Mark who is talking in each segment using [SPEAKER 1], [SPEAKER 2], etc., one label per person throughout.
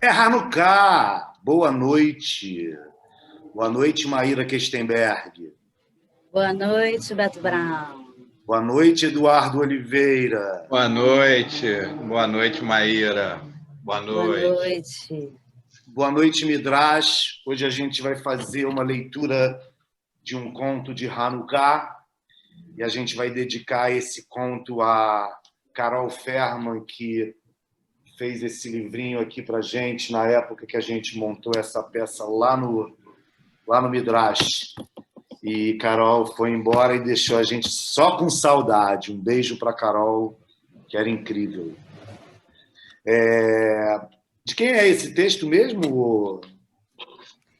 [SPEAKER 1] É Hanukkah! Boa noite. Boa noite, Maíra Questenberg.
[SPEAKER 2] Boa noite, Beto Brown.
[SPEAKER 1] Boa noite, Eduardo Oliveira.
[SPEAKER 3] Boa noite, Maíra. Boa
[SPEAKER 2] Boa
[SPEAKER 3] noite.
[SPEAKER 2] noite.
[SPEAKER 1] Boa noite, Midrash. Hoje a gente vai fazer uma leitura de um conto de Hanukkah e a gente vai dedicar esse conto a Carol Ferman, que fez esse livrinho aqui para gente na época que a gente montou essa peça lá no Midrash. E Carol foi embora e deixou a gente só com saudade. Um beijo para Carol, que era incrível. De quem é esse texto mesmo,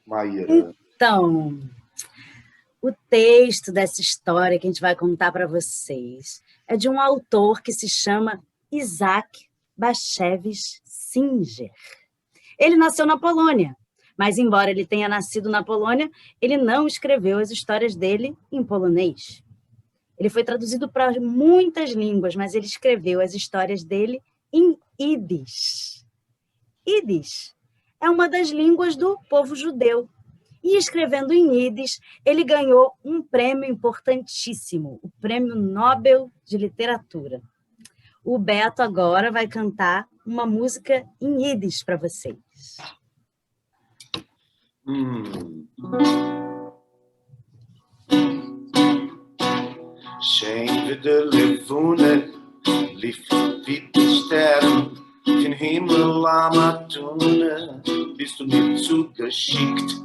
[SPEAKER 1] Maíra?
[SPEAKER 2] Então, o texto dessa história que a gente vai contar para vocês é de um autor que se chama Isaac Bashevis Singer. Ele nasceu na Polônia, mas embora ele tenha nascido na Polônia, ele não escreveu as histórias dele em polonês. Ele foi traduzido para muitas línguas, mas ele escreveu as histórias dele em Yiddish. Yiddish é uma das línguas do povo judeu. E escrevendo em Yiddish, ele ganhou um prêmio importantíssimo, o Prêmio Nobel de Literatura. O Beto agora vai cantar uma música em Yiddish para vocês.
[SPEAKER 1] Schön wieder Levune, lief wie die Sterne, den Himmel am Atune, bist du mir zugeschickt.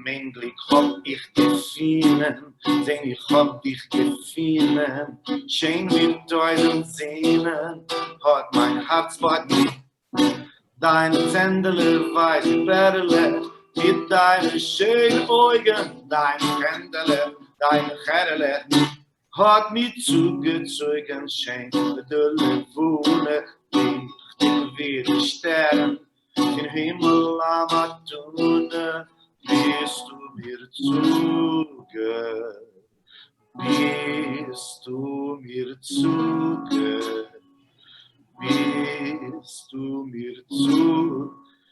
[SPEAKER 1] Mein Glück hab ich gefunden, denn ich hab dich gefunden. Schön wie tausend Sehnen, hat mein Herz bei dir. Deine Zändele weiße Perle, mit deinen schönen Augen, deine Händele, deine Herrle, hat mich zugezogen, schenkt der Levune, licht wie die Sterne, den Himmel am Atune, bist du mir zuge, bist du mir zuge, bist du mir zugeschickt.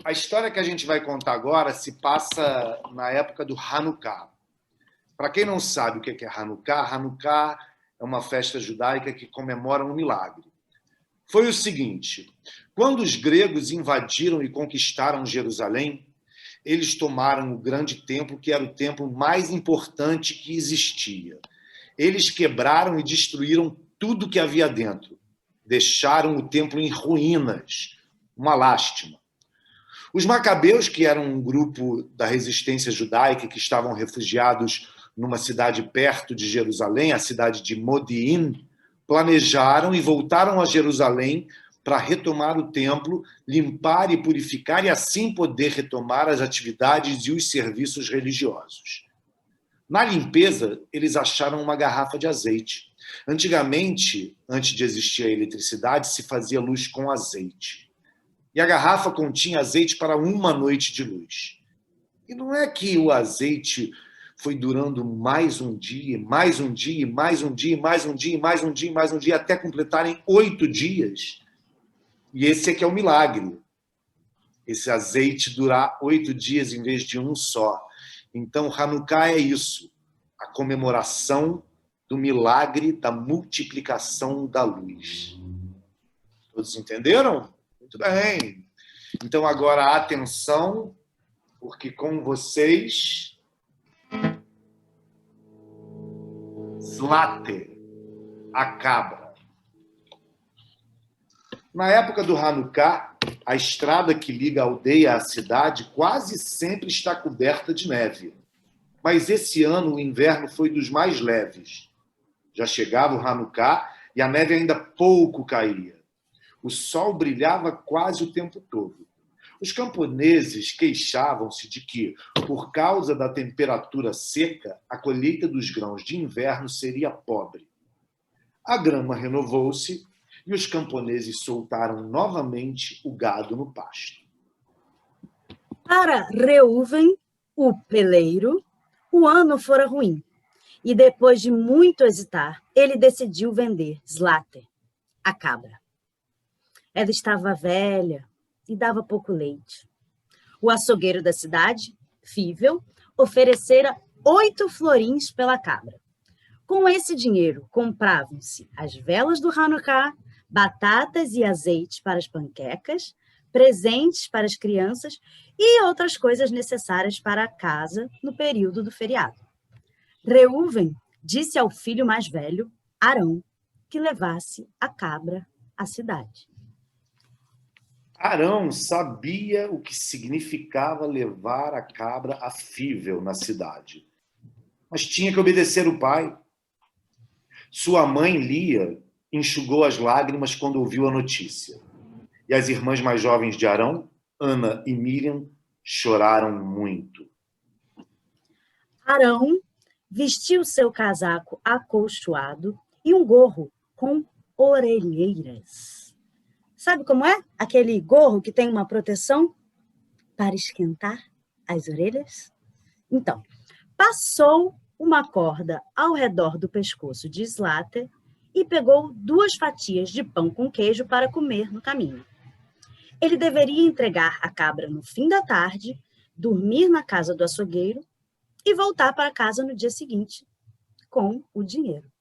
[SPEAKER 1] A história que a gente vai contar agora se passa na época do Hanukkah. Para quem não sabe o que é Hanukkah, Hanukkah é uma festa judaica que comemora um milagre. Foi o seguinte: quando os gregos invadiram e conquistaram Jerusalém, eles tomaram o grande templo, que era o templo mais importante que existia. Eles quebraram e destruíram tudo que havia dentro. Deixaram o templo em ruínas. Uma lástima. Os macabeus, que eram um grupo da resistência judaica que estavam refugiados numa cidade perto de Jerusalém, a cidade de Modi'in, planejaram e voltaram a Jerusalém para retomar o templo, limpar e purificar e assim poder retomar as atividades e os serviços religiosos. Na limpeza, eles acharam uma garrafa de azeite. Antigamente, antes de existir a eletricidade, se fazia luz com azeite. E a garrafa continha azeite para uma noite de luz. E não é que o azeite foi durando mais um dia, mais um dia, mais um dia, mais um dia, mais um dia, mais um dia, até completarem 8 dias. E esse é que é o milagre. Esse azeite durar 8 dias em vez de um só. Então, Hanukkah é isso, a comemoração do milagre da multiplicação da luz. Todos entenderam? Muito bem. Então, agora, atenção, porque com vocês, Zlate, a cabra. Na época do Hanukkah, a estrada que liga a aldeia à cidade quase sempre está coberta de neve. Mas esse ano o inverno foi dos mais leves. Já chegava o Hanukkah e a neve ainda pouco caía. O sol brilhava quase o tempo todo. Os camponeses queixavam-se de que, por causa da temperatura seca, a colheita dos grãos de inverno seria pobre. A grama renovou-se e os camponeses soltaram novamente o gado no pasto.
[SPEAKER 2] Para Reuven, o peleiro, O ano fora ruim, e depois de muito hesitar, ele decidiu vender Slater, a cabra. Ela estava velha e dava pouco leite. O açougueiro da cidade, Fível, oferecera 8 florins pela cabra. Com esse dinheiro, compravam-se as velas do Hanukkah, batatas e azeite para as panquecas, presentes para as crianças e outras coisas necessárias para a casa no período do feriado. Reuven disse ao filho mais velho, Arão, que levasse a cabra à cidade.
[SPEAKER 1] Arão sabia o que significava levar a cabra a Fível na cidade, mas tinha que obedecer o pai. Sua mãe, Lia, enxugou as lágrimas quando ouviu a notícia. E as irmãs mais jovens de Arão, Ana e Miriam, choraram muito.
[SPEAKER 2] Arão vestiu seu casaco acolchoado e um gorro com orelheiras. Sabe como é? Aquele gorro que tem uma proteção para esquentar as orelhas? Então, passou uma corda ao redor do pescoço de Slater e pegou 2 fatias de pão com queijo para comer no caminho. Ele deveria entregar a cabra no fim da tarde, dormir na casa do açougueiro e voltar para casa no dia seguinte com o dinheiro.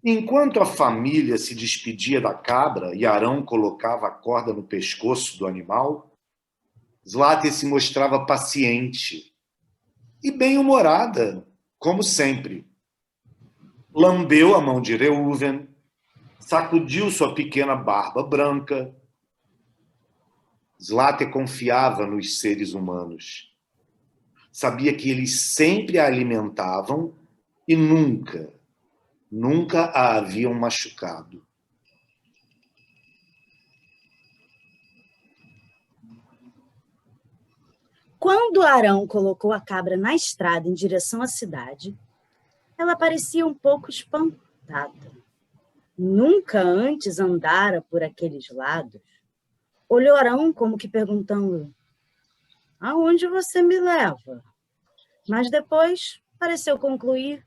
[SPEAKER 1] Enquanto a família se despedia da cabra e Arão colocava a corda no pescoço do animal, Slater se mostrava paciente e bem-humorada, como sempre. Lambeu a mão de Reuven, sacudiu sua pequena barba branca. Slater confiava nos seres humanos. Sabia que eles sempre a alimentavam e nunca a haviam machucado.
[SPEAKER 2] Quando Arão colocou a cabra na estrada em direção à cidade, ela parecia um pouco espantada. Nunca antes andara por aqueles lados. Olhou Arão como que perguntando: aonde você me leva? Mas depois pareceu concluir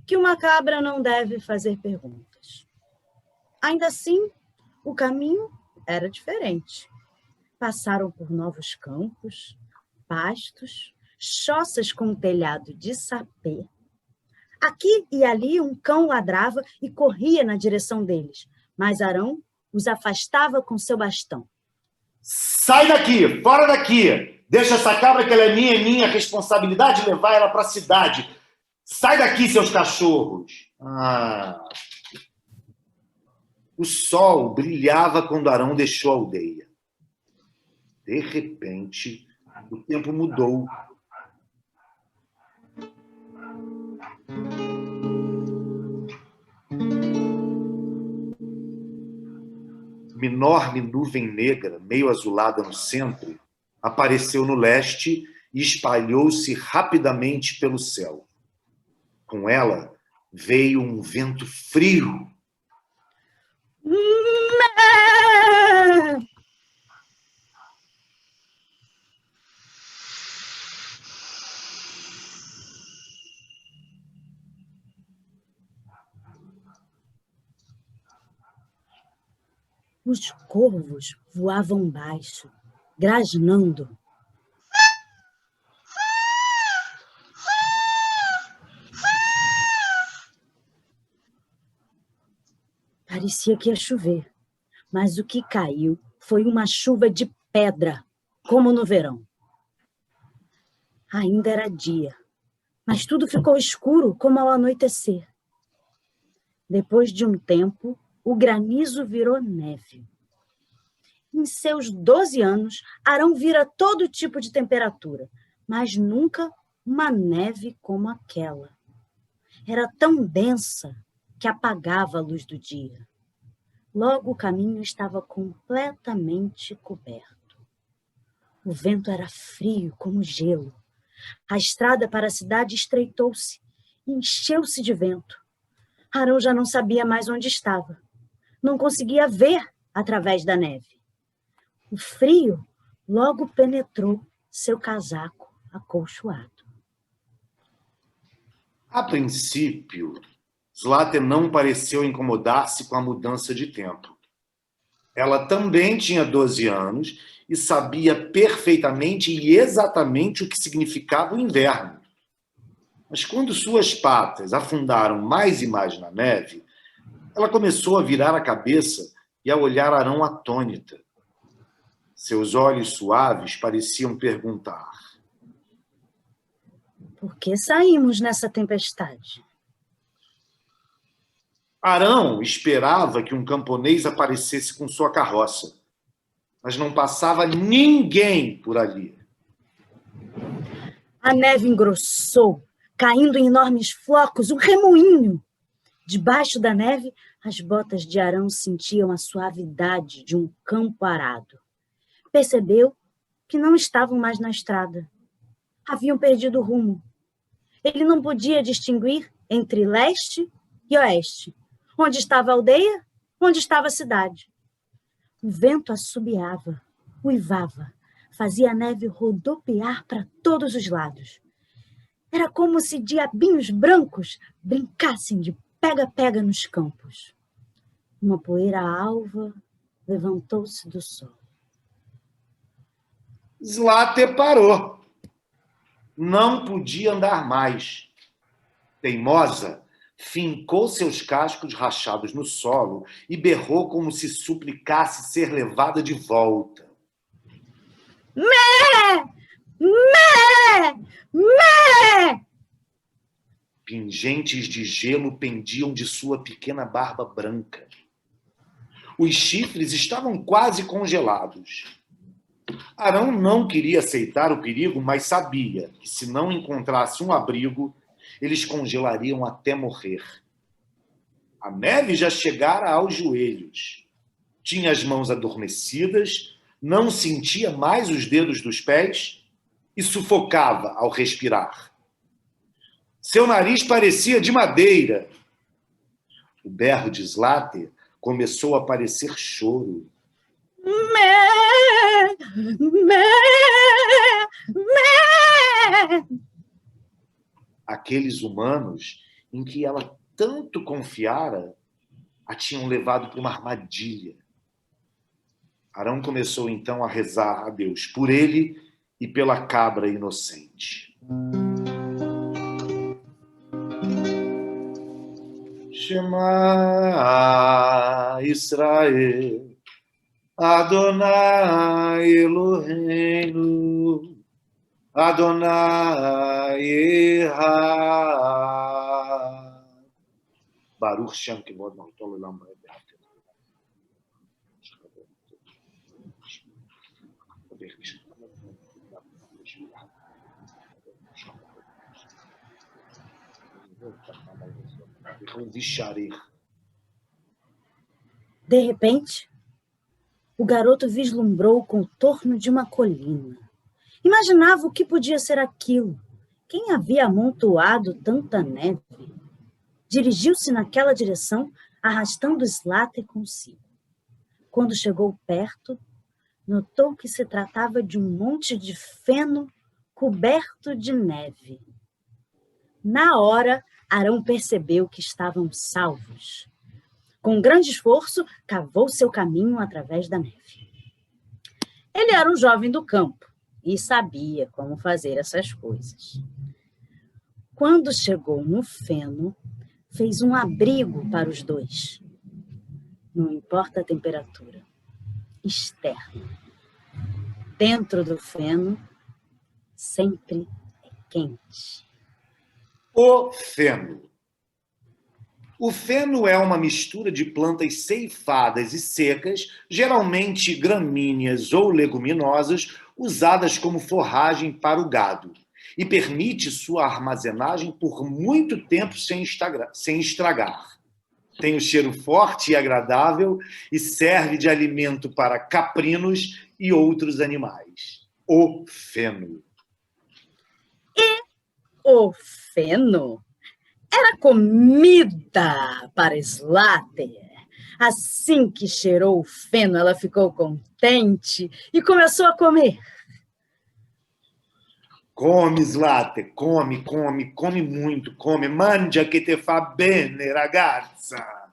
[SPEAKER 2] que uma cabra não deve fazer perguntas. Ainda assim, o caminho era diferente. Passaram por novos campos, pastos, choças com telhado de sapê. Aqui e ali um cão ladrava e corria na direção deles, mas Arão os afastava com seu bastão.
[SPEAKER 1] Sai daqui, fora daqui! Deixa essa cabra que ela é minha responsabilidade levar ela para a cidade. Sai daqui, seus cachorros! O sol brilhava quando Arão deixou a aldeia. De repente, o tempo mudou. Uma enorme nuvem negra, meio azulada no centro, apareceu no leste e espalhou-se rapidamente pelo céu. Com ela veio um vento frio.
[SPEAKER 2] Os corvos voavam baixo, grasnando. Parecia que ia chover, mas o que caiu foi uma chuva de pedra, como no verão. Ainda era dia, mas tudo ficou escuro como ao anoitecer. Depois de um tempo, o granizo virou neve. Em seus 12 anos, Arão vira todo tipo de temperatura, mas nunca uma neve como aquela. Era tão densa que apagava a luz do dia. Logo o caminho estava completamente coberto. O vento era frio como gelo. A estrada para a cidade estreitou-se e encheu-se de vento. Arão já não sabia mais onde estava. Não conseguia ver através da neve. O frio logo penetrou seu casaco acolchoado.
[SPEAKER 1] A princípio, Zlater não pareceu incomodar-se com a mudança de tempo. Ela também tinha 12 anos e sabia perfeitamente e exatamente o que significava o inverno. Mas quando suas patas afundaram mais e mais na neve, ela começou a virar a cabeça e a olhar Arão atônita. Seus olhos suaves pareciam perguntar:
[SPEAKER 2] Por que saímos nessa tempestade?
[SPEAKER 1] Arão esperava que um camponês aparecesse com sua carroça, mas não passava ninguém por ali.
[SPEAKER 2] A neve engrossou, caindo em enormes flocos, um remoinho. Debaixo da neve, as botas de Arão sentiam a suavidade de um campo arado. Percebeu que não estavam mais na estrada. Haviam perdido o rumo. Ele não podia distinguir entre leste e oeste. Onde estava a aldeia, onde estava a cidade. O vento assobiava, uivava, fazia a neve rodopiar para todos os lados. Era como se diabinhos brancos brincassem de pega-pega nos campos. Uma poeira alva levantou-se do sol.
[SPEAKER 1] Zlater parou. Não podia andar mais. Teimosa, fincou seus cascos rachados no solo e berrou como se suplicasse ser levada de volta.
[SPEAKER 2] Mé! Mé! Mé!
[SPEAKER 1] Pingentes de gelo pendiam de sua pequena barba branca. Os chifres estavam quase congelados. Arão não queria aceitar o perigo, mas sabia que se não encontrasse um abrigo, eles congelariam até morrer. A neve já chegara aos joelhos. Tinha as mãos adormecidas, não sentia mais os dedos dos pés e sufocava ao respirar. Seu nariz parecia de madeira. O berro de Zlater começou a parecer choro.
[SPEAKER 2] Mé! Mé! Mé!
[SPEAKER 1] Aqueles humanos em que ela tanto confiara a tinham levado para uma armadilha. Arão começou então a rezar a Deus por ele e pela cabra inocente. Shema Israel, Adonai Eloheinu, Adonai Echad. Baruch Shem Kivod Malto Leolam Vaed.
[SPEAKER 2] De repente, o garoto vislumbrou o contorno de uma colina. Imaginava o que podia ser aquilo. Quem havia amontoado tanta neve? Dirigiu-se naquela direção, arrastando Zlater consigo. Quando chegou perto, notou que se tratava de um monte de feno coberto de neve. Na hora, Arão percebeu que estavam salvos. Com grande esforço, cavou seu caminho através da neve. Ele era um jovem do campo e sabia como fazer essas coisas. Quando chegou no feno, fez um abrigo para os dois. Não importa a temperatura externa. Dentro do feno, sempre é quente.
[SPEAKER 1] O feno. O feno é uma mistura de plantas ceifadas e secas, geralmente gramíneas ou leguminosas, usadas como forragem para o gado, e permite sua armazenagem por muito tempo sem estragar. Tem um cheiro forte e agradável e serve de alimento para caprinos e outros animais. O feno.
[SPEAKER 2] O feno era comida para Zlater. Assim que cheirou o feno, ela ficou contente e começou a comer.
[SPEAKER 1] Come, Zlate, come, come, come muito, come. Mangia che te fa bene, ragazza.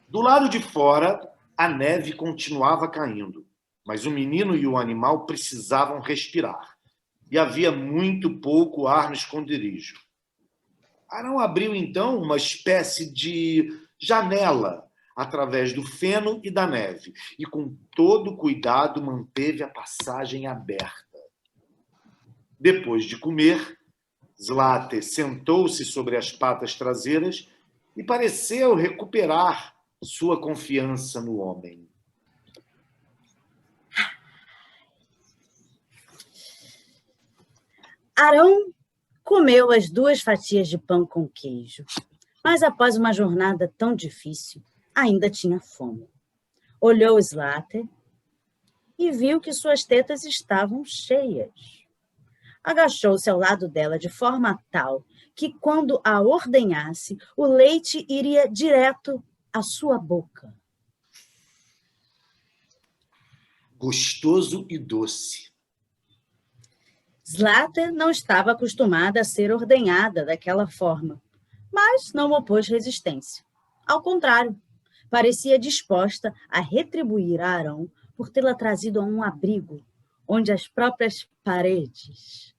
[SPEAKER 1] Do lado de fora, a neve continuava caindo, mas o menino e o animal precisavam respirar, e havia muito pouco ar no esconderijo. Arão abriu, então, uma espécie de janela através do feno e da neve, e com todo cuidado manteve a passagem aberta. Depois de comer, Zlate sentou-se sobre as patas traseiras e pareceu recuperar sua confiança no homem.
[SPEAKER 2] Arão comeu as 2 fatias de pão com queijo, mas após uma jornada tão difícil, ainda tinha fome. Olhou Zlate e viu que suas tetas estavam cheias. Agachou-se ao lado dela de forma tal que, quando a ordenhasse, o leite iria direto à sua boca.
[SPEAKER 1] Gostoso e doce.
[SPEAKER 2] Zlate não estava acostumada a ser ordenhada daquela forma, mas não opôs resistência. Ao contrário, parecia disposta a retribuir a Arão por tê-la trazido a um abrigo onde as próprias paredes,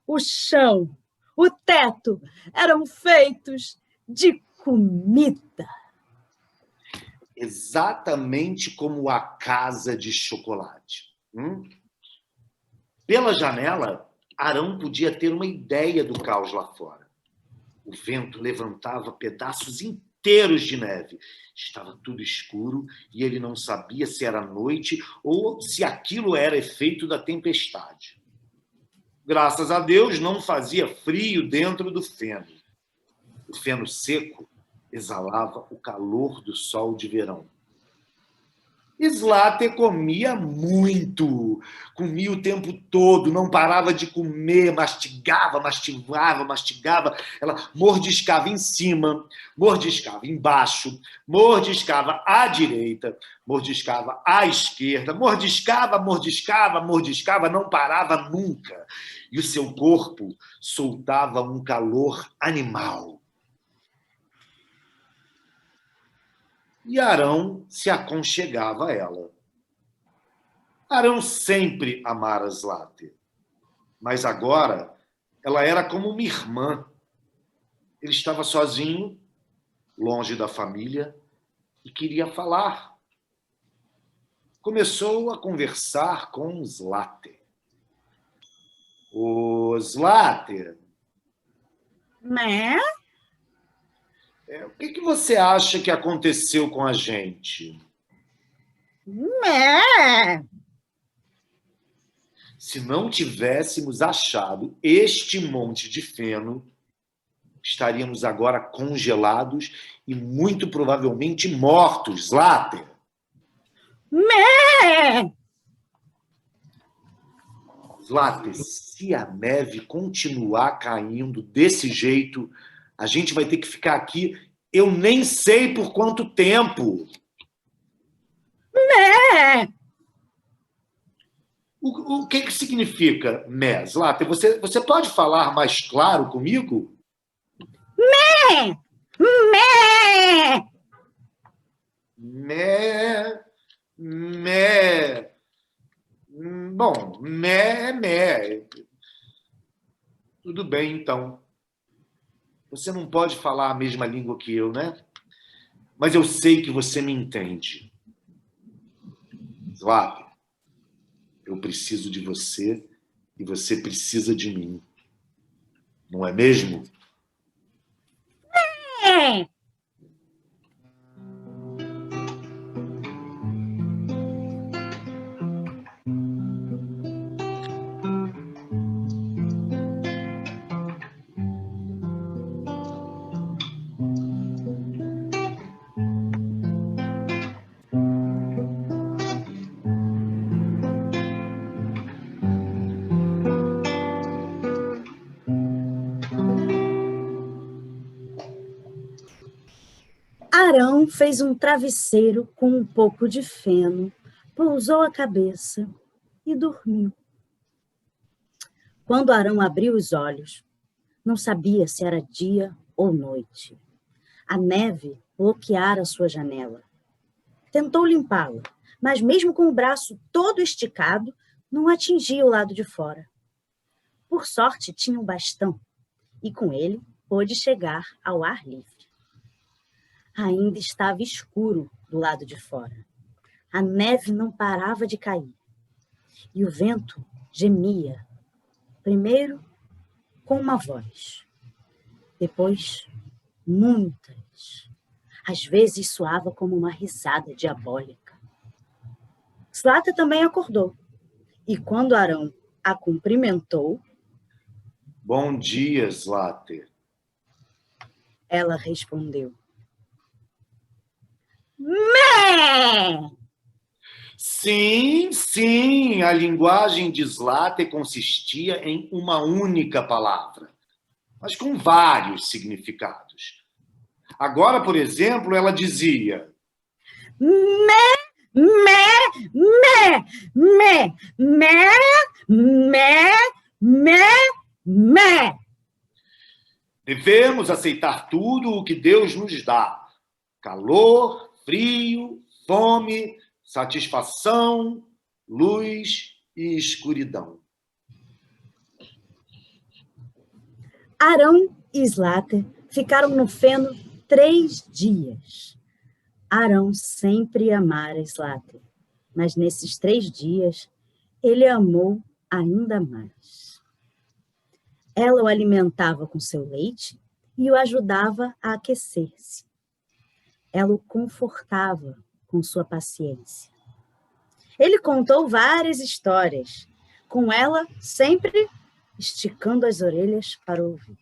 [SPEAKER 2] o chão, o teto eram feitos de comida.
[SPEAKER 1] Exatamente como a casa de chocolate. Pela janela, Arão podia ter uma ideia do caos lá fora. O vento levantava pedaços inteiros de neve. Estava tudo escuro e ele não sabia se era noite ou se aquilo era efeito da tempestade. Graças a Deus, não fazia frio dentro do feno. O feno seco exalava o calor do sol de verão. Zlate comia muito, comia o tempo todo, não parava de comer, mastigava, mastigava, mastigava. Ela mordiscava em cima, mordiscava embaixo, mordiscava à direita, mordiscava à esquerda, mordiscava, mordiscava, mordiscava, não parava nunca. E o seu corpo soltava um calor animal. E Arão se aconchegava a ela. Arão sempre amara Zlate, mas agora ela era como uma irmã. Ele estava sozinho, longe da família, e queria falar. Começou a conversar com Zlate. Ô, Zlate,
[SPEAKER 2] Né?
[SPEAKER 1] o que você acha que aconteceu com a gente?
[SPEAKER 2] Né?
[SPEAKER 1] Se não tivéssemos achado este monte de feno, estaríamos agora congelados e muito provavelmente mortos, Zlate.
[SPEAKER 2] Né?
[SPEAKER 1] Zlate, se a neve continuar caindo desse jeito, a gente vai ter que ficar aqui, eu nem sei por quanto tempo.
[SPEAKER 2] Né?
[SPEAKER 1] O que significa mé, Zlate? Você pode falar mais claro comigo?
[SPEAKER 2] Né? Né?
[SPEAKER 1] Mé, mé. Bom, mé é mé. Tudo bem, então. Você não pode falar a mesma língua que eu, né? Mas eu sei que você me entende. Zlate, eu preciso de você e você precisa de mim. Não é mesmo?
[SPEAKER 2] Né? Arão fez um travesseiro com um pouco de feno, pousou a cabeça e dormiu. Quando Arão abriu os olhos, não sabia se era dia ou noite. A neve bloqueara sua janela. Tentou limpá-la, mas mesmo com o braço todo esticado, não atingia o lado de fora. Por sorte, tinha um bastão, e com ele pôde chegar ao ar livre. Ainda estava escuro do lado de fora. A neve não parava de cair. E o vento gemia, primeiro com uma voz, depois muitas. Às vezes soava como uma risada diabólica. Zlata também acordou. E quando Arão a cumprimentou...
[SPEAKER 1] Bom dia, Zlate.
[SPEAKER 2] Ela respondeu. Mé!
[SPEAKER 1] Sim, sim, a linguagem de Zlate consistia em uma única palavra, mas com vários significados. Agora, por exemplo, ela dizia...
[SPEAKER 2] Mé, mé, mé, mé, mé, mé, mé, mé.
[SPEAKER 1] Devemos aceitar tudo o que Deus nos dá. Calor, frio, fome, satisfação, luz e escuridão.
[SPEAKER 2] Arão e Zlate ficaram no feno 3 dias. Arão sempre amara Zlate, mas nesses 3 dias ele a amou ainda mais. Ela o alimentava com seu leite e o ajudava a aquecer-se. Ela o confortava com sua paciência. Ele contou várias histórias, com ela sempre esticando as orelhas para ouvir.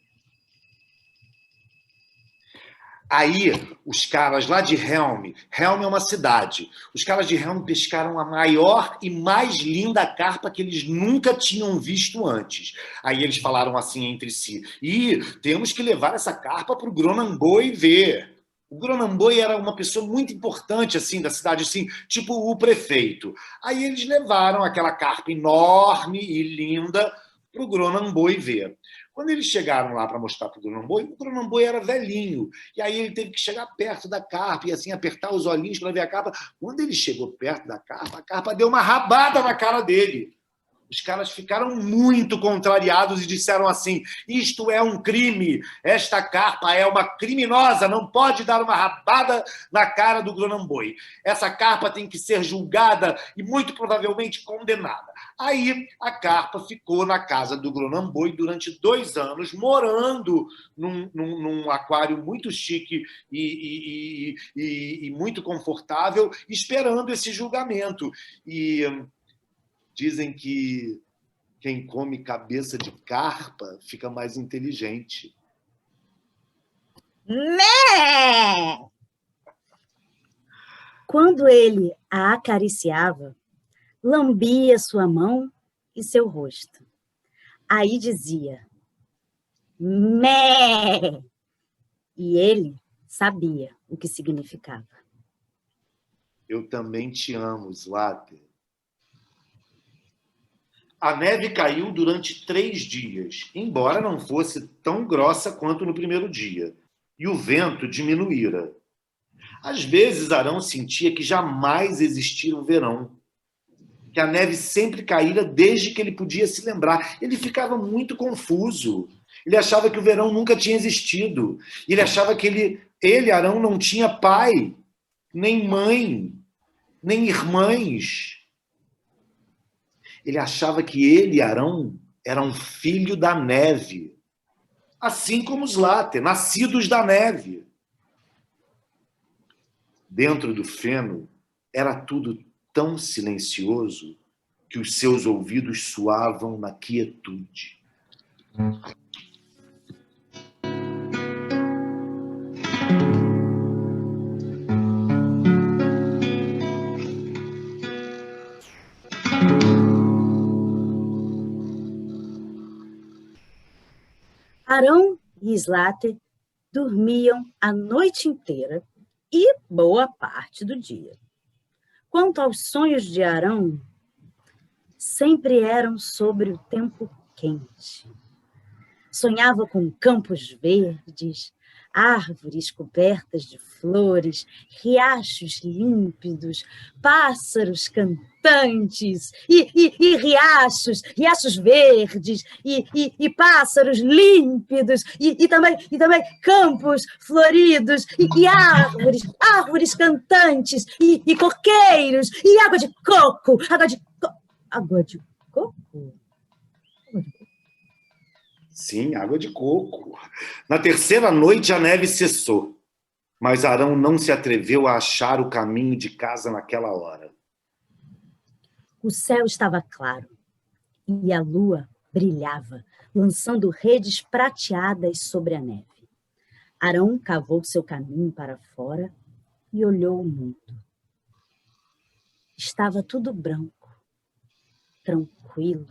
[SPEAKER 1] Aí, os caras lá de Helm é uma cidade, os caras de Helm pescaram a maior e mais linda carpa que eles nunca tinham visto antes. Aí eles falaram assim entre si, temos que levar essa carpa para o Gronamboi ver. O Gronamboi era uma pessoa muito importante assim da cidade, assim, tipo o prefeito. Aí eles levaram aquela carpa enorme e linda para o Gronamboi ver. Quando eles chegaram lá para mostrar para o Gronamboi era velhinho. E aí ele teve que chegar perto da carpa e assim apertar os olhinhos para ver a carpa. Quando ele chegou perto da carpa, a carpa deu uma rabada na cara dele. Os caras ficaram muito contrariados e disseram assim, isto é um crime, esta carpa é uma criminosa, não pode dar uma rabada na cara do Gronamboi. Essa carpa tem que ser julgada e muito provavelmente condenada. Aí a carpa ficou na casa do Gronamboi durante 2 anos, morando num aquário muito chique e muito confortável, esperando esse julgamento. E... dizem que quem come cabeça de carpa fica mais inteligente.
[SPEAKER 2] Mé! Quando ele a acariciava, lambia sua mão e seu rosto. Aí dizia, mé! E ele sabia o que significava.
[SPEAKER 1] Eu também te amo, Zlate. A neve caiu durante 3 dias, embora não fosse tão grossa quanto no primeiro dia, e o vento diminuíra. Às vezes, Arão sentia que jamais existira o verão, que a neve sempre caíra desde que ele podia se lembrar. Ele ficava muito confuso. Ele achava que o verão nunca tinha existido. Ele achava que ele, Arão, não tinha pai, nem mãe, nem irmãs. Ele achava que ele, Arão, era um filho da neve, assim como os Zlate, nascidos da neve. Dentro do feno era tudo tão silencioso que os seus ouvidos soavam na quietude.
[SPEAKER 2] Arão e Zlate dormiam a noite inteira e boa parte do dia. Quanto aos sonhos de Arão, sempre eram sobre o tempo quente. Sonhava com campos verdes, árvores cobertas de flores, riachos límpidos, pássaros cantantes, e riachos verdes, e pássaros límpidos, e também campos floridos, e árvores cantantes, e coqueiros, e água de coco. Água de coco?
[SPEAKER 1] Sim, água de coco. Na terceira noite, a neve cessou, mas Arão não se atreveu a achar o caminho de casa naquela hora.
[SPEAKER 2] O céu estava claro e a lua brilhava, lançando redes prateadas sobre a neve. Arão cavou seu caminho para fora e olhou o mundo. Estava tudo branco, tranquilo,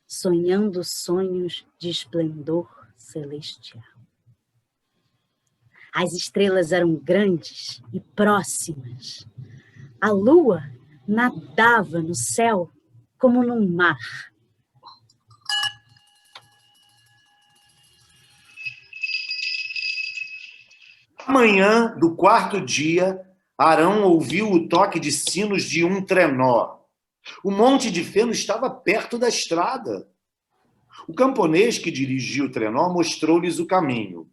[SPEAKER 2] sonhando sonhos de esplendor celestial. As estrelas eram grandes e próximas. A lua nadava no céu como num mar.
[SPEAKER 1] Amanhã do quarto dia, Arão ouviu o toque de sinos de um trenó. O monte de feno estava perto da estrada. O camponês que dirigia o trenó mostrou-lhes o caminho,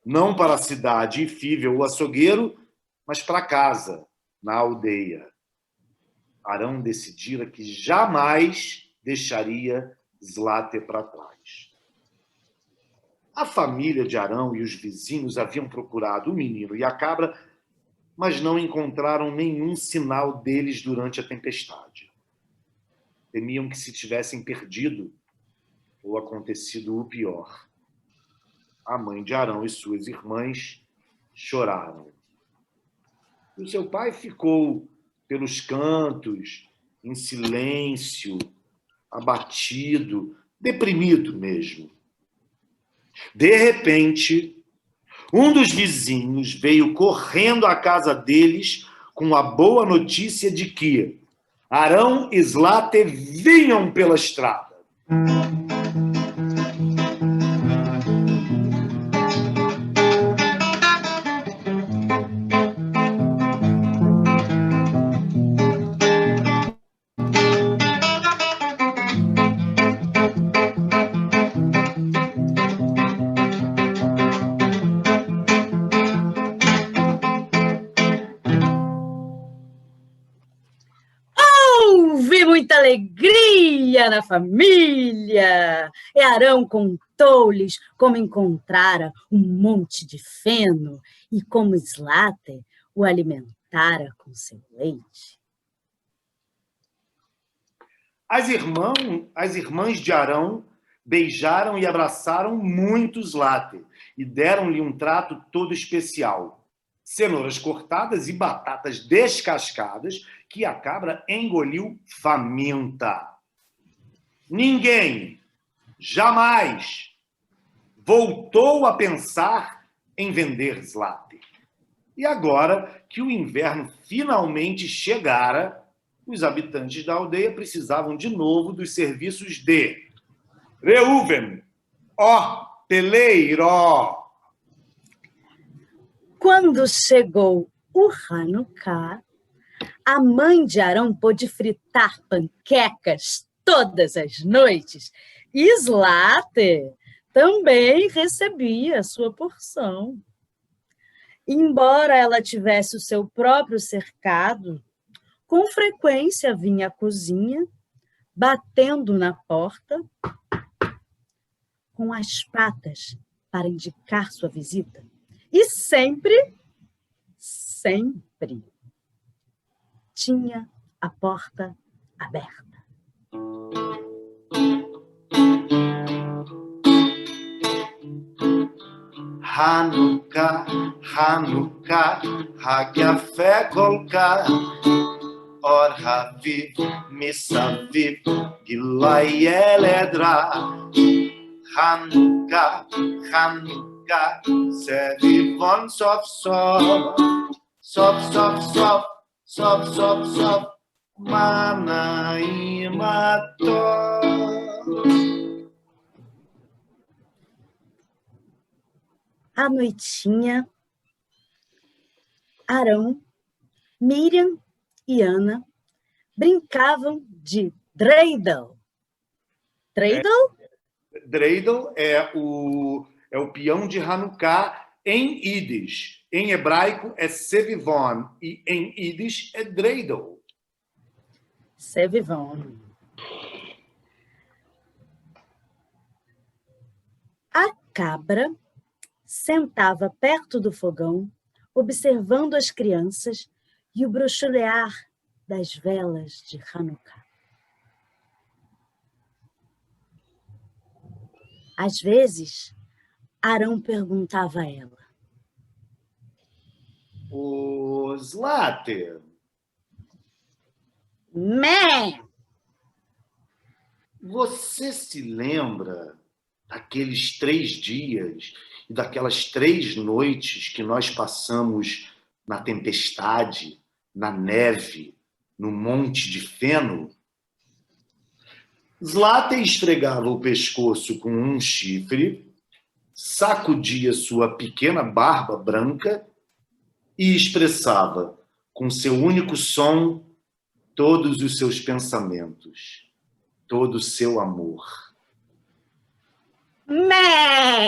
[SPEAKER 1] não para a cidade e Fível, o açougueiro, mas para casa, na aldeia. Arão decidira que jamais deixaria Zláter para trás. A família de Arão e os vizinhos haviam procurado o menino e a cabra, mas não encontraram nenhum sinal deles durante a tempestade. Temiam que se tivessem perdido ou acontecido o pior. A mãe de Arão e suas irmãs choraram. E o seu pai ficou pelos cantos, em silêncio, abatido, deprimido mesmo. De repente, um dos vizinhos veio correndo à casa deles com a boa notícia de que Arão e Zláter vinham pela estrada.
[SPEAKER 2] Muita alegria na família. E Arão contou-lhes como encontrara um monte de feno e como Zláter o alimentara com seu leite.
[SPEAKER 1] As irmãs de Arão beijaram e abraçaram muito Zláter e deram-lhe um trato todo especial. Cenouras cortadas e batatas descascadas que a cabra engoliu faminta. Ninguém, jamais, voltou a pensar em vender Zláter. E agora que o inverno finalmente chegara, os habitantes da aldeia precisavam de novo dos serviços de Reuven, ó peleiro.
[SPEAKER 2] Quando chegou o Hanukkah, a mãe de Arão pôde fritar panquecas todas as noites e Zláter também recebia a sua porção. Embora ela tivesse o seu próprio cercado, com frequência vinha à cozinha, batendo na porta com as patas para indicar sua visita. E sempre tinha a porta aberta.
[SPEAKER 1] Hanukkah, Hanukkah, Hag Yafeh Kolkah, Or Haviv, Misaviv, Gilai Eledra. Hanukkah, Hanukkah, Serivon Sof Sof, Sof Sof Sof, Sof Sof Sof, Manaim Ator.
[SPEAKER 2] À noitinha, Arão, Miriam e Ana brincavam de dreidel. Dreidel?
[SPEAKER 1] Dreidel é o peão de Hanukkah em Yiddish. Em hebraico é Sevivon e em Yiddish é Dreidel.
[SPEAKER 2] Sevivon. A cabra sentava perto do fogão, observando as crianças e o bruxulear das velas de Hanukkah. Às vezes, Arão perguntava a ela:
[SPEAKER 1] O Zlate,
[SPEAKER 2] Mé!
[SPEAKER 1] você se lembra daqueles 3 dias e daquelas 3 noites que nós passamos na tempestade, na neve, no monte de feno? Zlate esfregava o pescoço com um chifre, sacudia sua pequena barba branca e expressava, com seu único som, todos os seus pensamentos, todo o seu amor.
[SPEAKER 2] Mé!